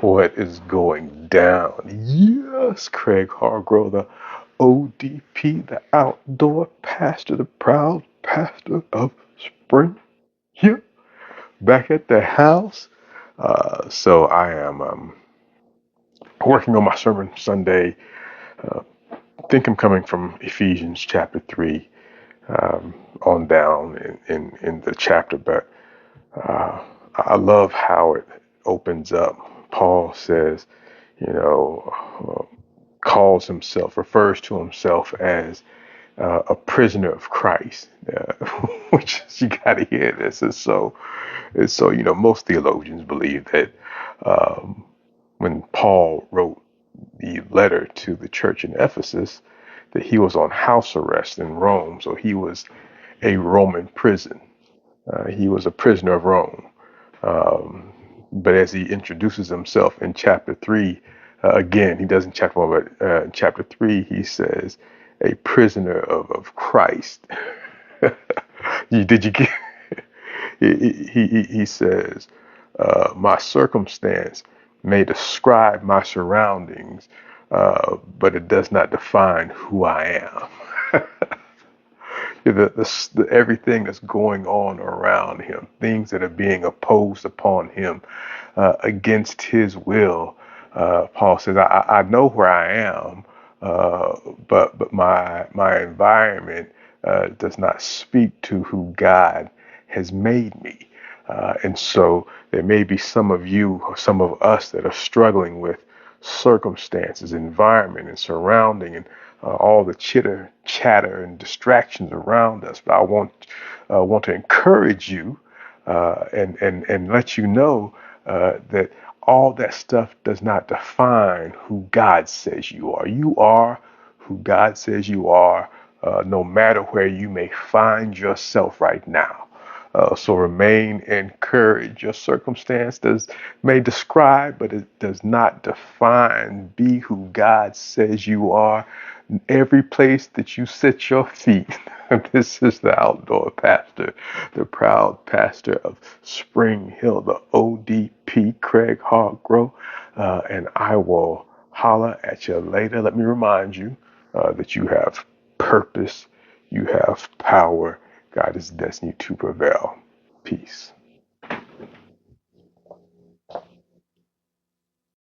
What is going down? Yes, Craig Hargrove, the ODP, the outdoor pastor, the proud pastor of Spring Hill, back at the house. So I am working on my sermon Sunday. Uh, I think I'm coming from Ephesians chapter 3 on down in the chapter, but uh, I love how it opens up. Paul says, you know, refers to himself as a prisoner of Christ, which is, you got to hear this. Most theologians believe that when Paul wrote the letter to the church in Ephesus, that he was on house arrest in Rome. So he was a Roman prison. He was a prisoner of Rome. Um, but as he introduces himself in chapter 3, again, he does in chapter 1, but in chapter 3, he says, a prisoner of Christ. Did you get? He says, my circumstance may describe my surroundings, but it does not define who I am. Everything that's going on around him, things that are being opposed upon him against his will. Paul says, I know where I am, but my environment does not speak to who God has made me. And so there may be some of you or some of us that are struggling with circumstances, environment, and surrounding, and all the chitter, chatter, and distractions around us. But I want to encourage you and let you know that all that stuff does not define who God says you are. You are who God says you are, no matter where you may find yourself right now. So remain encouraged. Your circumstance may describe, but it does not define. Be who God says you are. Every place that you set your feet. This is the outdoor pastor, the proud pastor of Spring Hill, the ODP, Craig Hargrove, and I will holler at you later. Let me remind you that you have purpose, you have power. God is destined to prevail. Peace.